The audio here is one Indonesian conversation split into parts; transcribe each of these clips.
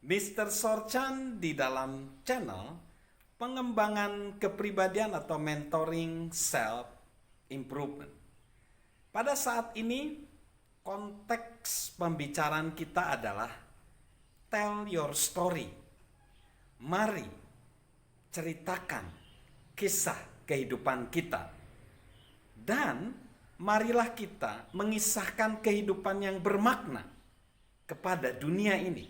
Mr. Sorchan di dalam channel pengembangan kepribadian atau mentoring self improvement. Pada saat ini konteks pembicaraan kita adalah tell your story. Mari ceritakan kisah kehidupan kita. Dan marilah kita mengisahkan kehidupan yang bermakna kepada dunia ini,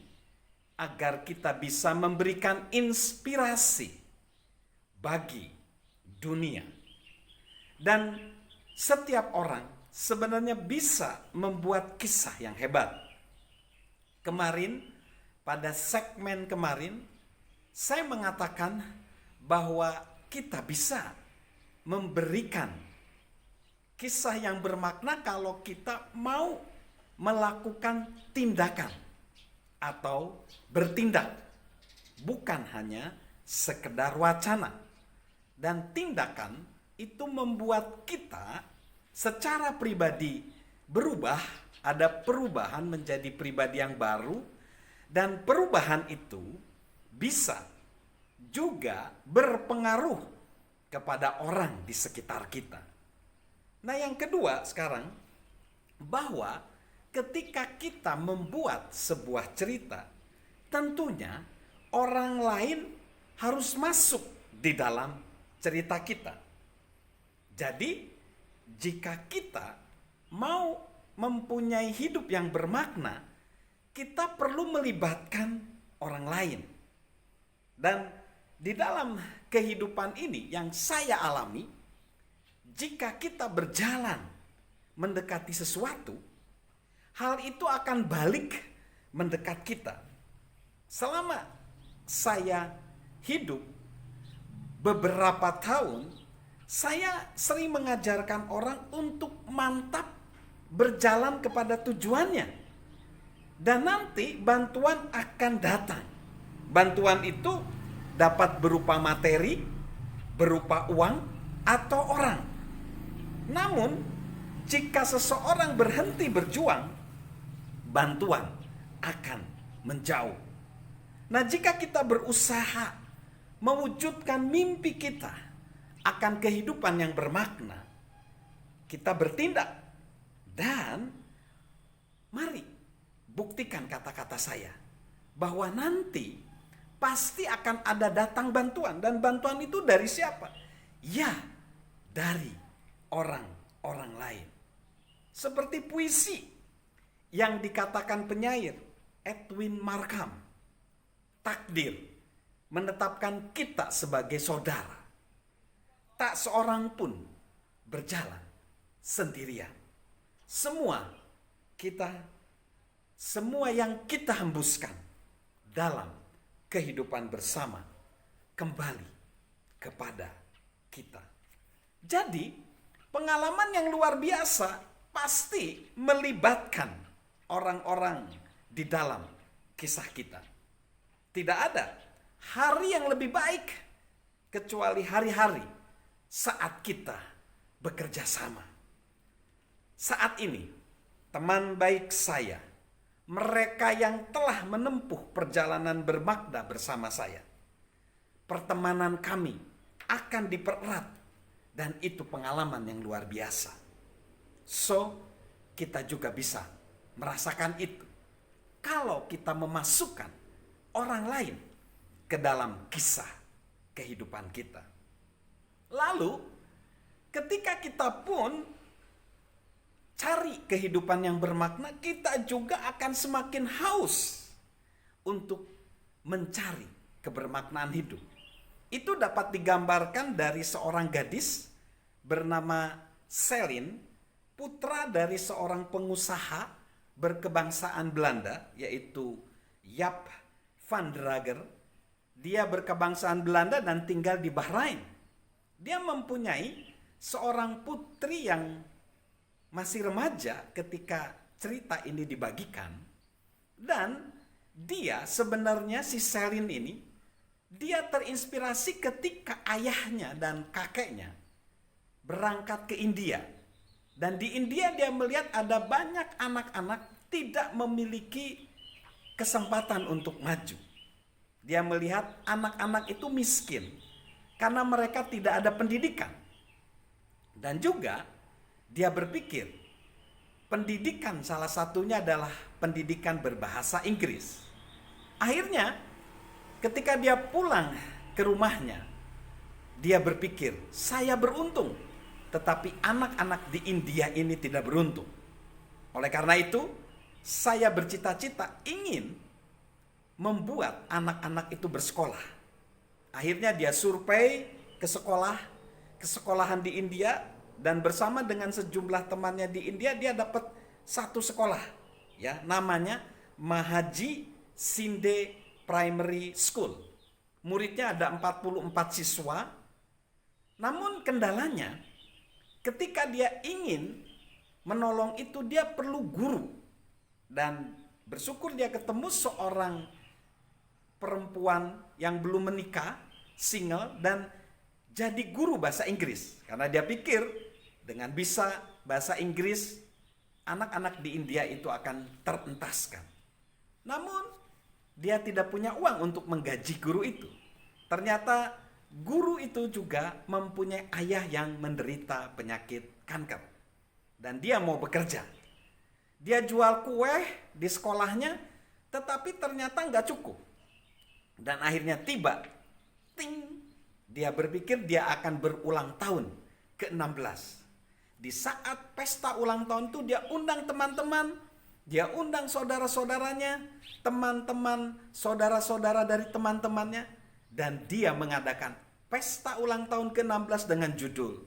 agar kita bisa memberikan inspirasi bagi dunia. Dan setiap orang sebenarnya bisa membuat kisah yang hebat. Kemarin, pada segmen kemarin, saya mengatakan bahwa kita bisa memberikan kisah yang bermakna kalau kita mau melakukan tindakan atau bertindak, bukan hanya sekedar wacana. Dan tindakan itu membuat kita secara pribadi berubah, ada perubahan menjadi pribadi yang baru, dan perubahan itu bisa juga berpengaruh kepada orang di sekitar kita. Nah, yang kedua sekarang, bahwa ketika kita membuat sebuah cerita, tentunya orang lain harus masuk di dalam cerita kita. Jadi, jika kita mau mempunyai hidup yang bermakna, kita perlu melibatkan orang lain. Dan di dalam kehidupan ini yang saya alami, jika kita berjalan mendekati sesuatu, hal itu akan balik mendekat kita. Selama saya hidup beberapa tahun, saya sering mengajarkan orang untuk mantap berjalan kepada tujuannya. Dan nanti bantuan akan datang. Bantuan itu dapat berupa materi, berupa uang, atau orang. Namun, jika seseorang berhenti berjuang, bantuan akan menjauh. Nah, jika kita berusaha mewujudkan mimpi kita akan kehidupan yang bermakna, kita bertindak. Dan mari buktikan kata-kata saya, bahwa nanti pasti akan ada datang bantuan. Dan bantuan itu dari siapa? Ya, dari orang-orang lain. Seperti puisi yang dikatakan penyair Edwin Markham, takdir menetapkan kita sebagai saudara. Tak seorang pun berjalan sendirian. Semua yang kita hembuskan dalam kehidupan bersama kembali kepada kita. Jadi, pengalaman yang luar biasa pasti melibatkan orang-orang di dalam kisah kita. Tidak ada hari yang lebih baik kecuali hari-hari saat kita bekerja sama. Saat ini, teman baik saya, mereka yang telah menempuh perjalanan bermakna bersama saya, pertemanan kami akan dipererat, dan itu pengalaman yang luar biasa. So, kita juga bisa merasakan itu kalau kita memasukkan orang lain ke dalam kisah kehidupan kita. Lalu, ketika kita pun cari kehidupan yang bermakna, kita juga akan semakin haus untuk mencari kebermaknaan hidup. Itu dapat digambarkan dari seorang gadis bernama Selin, putra dari seorang pengusaha berkebangsaan Belanda, yaitu Jaap van Drager. Dia berkebangsaan Belanda dan tinggal di Bahrain. Dia mempunyai seorang putri yang masih remaja ketika cerita ini dibagikan. Dan dia sebenarnya, si Selin ini, dia terinspirasi ketika ayahnya dan kakeknya berangkat ke India. Dan di India dia melihat ada banyak anak-anak tidak memiliki kesempatan untuk maju. Dia melihat anak-anak itu miskin karena mereka tidak ada pendidikan. Dan juga dia berpikir pendidikan salah satunya adalah pendidikan berbahasa Inggris. Akhirnya ketika dia pulang ke rumahnya, dia berpikir, saya beruntung, tetapi anak-anak di India ini tidak beruntung. Oleh karena itu, saya bercita-cita ingin membuat anak-anak itu bersekolah. Akhirnya dia survei ke sekolahan di India, dan bersama dengan sejumlah temannya di India, dia dapat satu sekolah, ya, namanya Mahaji Shinde Primary School. Muridnya ada 44 siswa. Namun kendalanya, ketika dia ingin menolong itu, dia perlu guru. Dan bersyukur dia ketemu seorang perempuan yang belum menikah, single, dan jadi guru bahasa Inggris. Karena dia pikir dengan bisa bahasa Inggris, anak-anak di India itu akan terentaskan. Namun dia tidak punya uang untuk menggaji guru itu. Ternyata guru itu juga mempunyai ayah yang menderita penyakit kanker. Dan dia mau bekerja. Dia jual kue di sekolahnya, tetapi ternyata nggak cukup. Dan akhirnya tiba, ting, dia berpikir dia akan berulang tahun ke-16. Di saat pesta ulang tahun itu dia undang teman-teman, dia undang saudara-saudaranya, teman-teman, saudara-saudara dari teman-temannya, dan dia mengadakan pesta ulang tahun ke-16 dengan judul,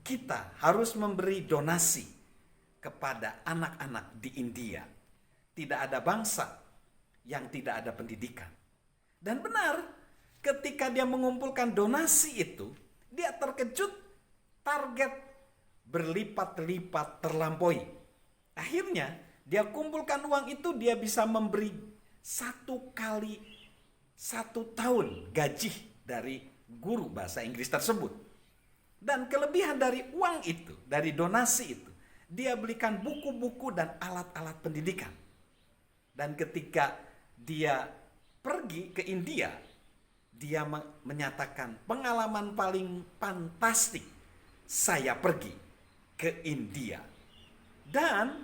kita harus memberi donasi kepada anak-anak di India. Tidak ada bangsa yang tidak ada pendidikan. Dan benar, ketika dia mengumpulkan donasi itu, dia terkejut, target berlipat-lipat terlampaui. Akhirnya dia kumpulkan uang itu, dia bisa memberi 1 kali 1 tahun gaji dari guru bahasa Inggris tersebut. Dan kelebihan dari uang itu, dari donasi itu, dia belikan buku-buku dan alat-alat pendidikan. Dan ketika dia pergi ke India, dia menyatakan pengalaman paling fantastik saya pergi ke India. Dan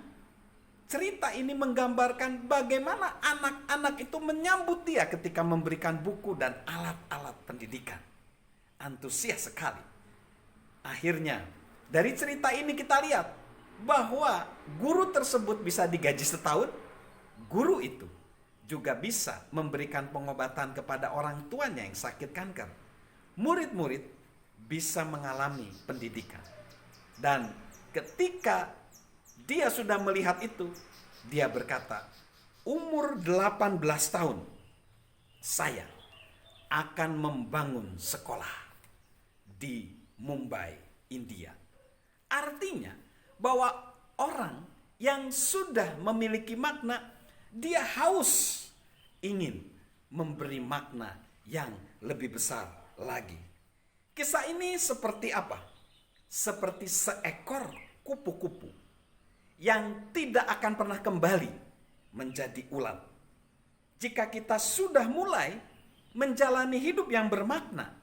cerita ini menggambarkan bagaimana anak-anak itu menyambut dia ketika memberikan buku dan alat-alat pendidikan. Antusias sekali. Akhirnya dari cerita ini kita lihat bahwa guru tersebut bisa digaji setahun. Guru itu juga bisa memberikan pengobatan kepada orang tuanya yang sakit kanker. Murid-murid bisa mengalami pendidikan. Dan ketika dia sudah melihat itu, dia berkata, umur 18 tahun saya akan membangun sekolah di Mumbai, India. Artinya bahwa orang yang sudah memiliki makna, dia haus ingin memberi makna yang lebih besar lagi. Kisah ini seperti apa? Seperti seekor kupu-kupu yang tidak akan pernah kembali menjadi ulat. Jika kita sudah mulai menjalani hidup yang bermakna,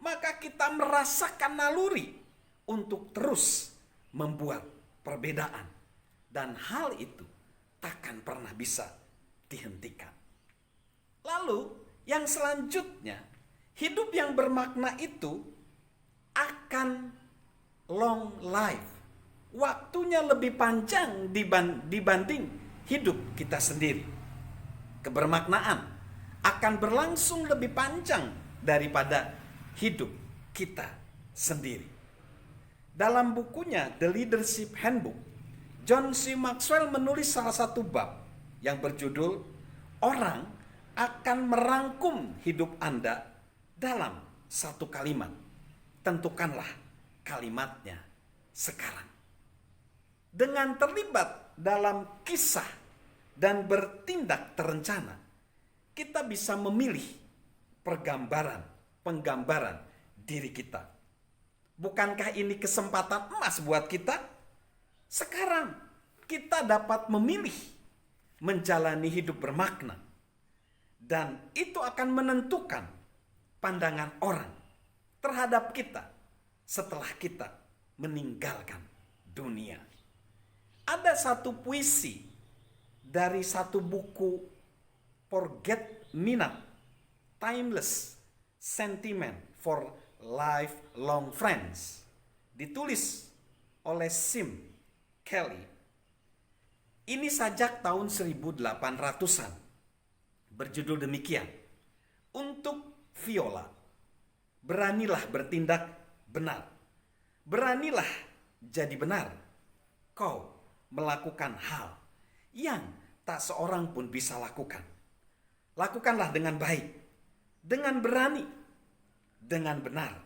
maka kita merasakan naluri untuk terus membuat perbedaan. Dan hal itu takkan pernah bisa dihentikan. Lalu yang selanjutnya, hidup yang bermakna itu akan long life. Waktunya lebih panjang dibanding hidup kita sendiri. Kebermaknaan akan berlangsung lebih panjang daripada hidup kita sendiri. Dalam bukunya The Leadership Handbook, John C. Maxwell menulis salah satu bab yang berjudul Orang akan merangkum hidup Anda dalam satu kalimat. Tentukanlah kalimatnya sekarang. Dengan terlibat dalam kisah dan bertindak terencana, kita bisa memilih penggambaran diri kita. Bukankah ini kesempatan emas buat kita? Sekarang kita dapat memilih menjalani hidup bermakna. Dan itu akan menentukan pandangan orang terhadap kita setelah kita meninggalkan dunia. Ada satu puisi dari satu buku Forget Me Not, Timeless Sentiment for Lifelong Friends, ditulis oleh Sim Kelly. Ini sajak tahun 1800-an. Berjudul demikian, untuk Viola, beranilah bertindak benar. Beranilah jadi benar. Kau melakukan hal yang tak seorang pun bisa lakukan. Lakukanlah dengan baik, dengan berani, dengan benar.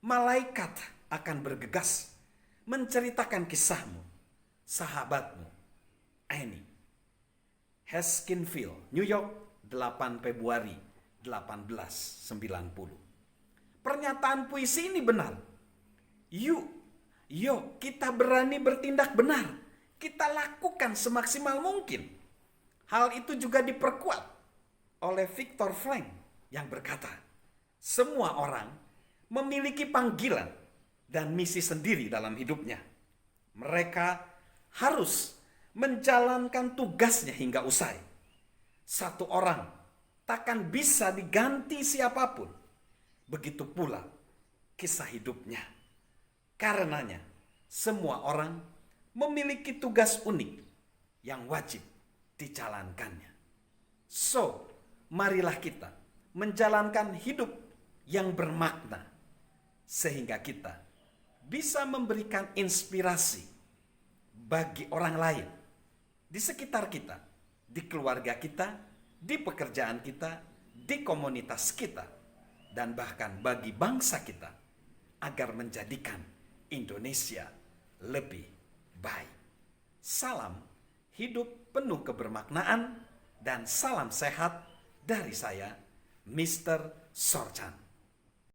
Malaikat akan bergegas menceritakan kisahmu, sahabatmu, Annie. Haskinville, New York, 8 Februari 1890. Pernyataan puisi ini benar. Yuk kita berani bertindak benar. Kita lakukan semaksimal mungkin. Hal itu juga diperkuat oleh Viktor Frankl yang berkata, semua orang memiliki panggilan dan misi sendiri dalam hidupnya. Mereka harus menjalankan tugasnya hingga usai. Satu orang takkan bisa diganti siapapun. Begitu pula kisah hidupnya. Karenanya, semua orang memiliki tugas unik yang wajib dijalankannya. So, marilah kita menjalankan hidup yang bermakna sehingga kita bisa memberikan inspirasi bagi orang lain di sekitar kita, di keluarga kita, di pekerjaan kita, di komunitas kita, dan bahkan bagi bangsa kita, agar menjadikan Indonesia lebih baik. Salam hidup penuh kebermaknaan dan salam sehat dari saya, Mr. Sorchan.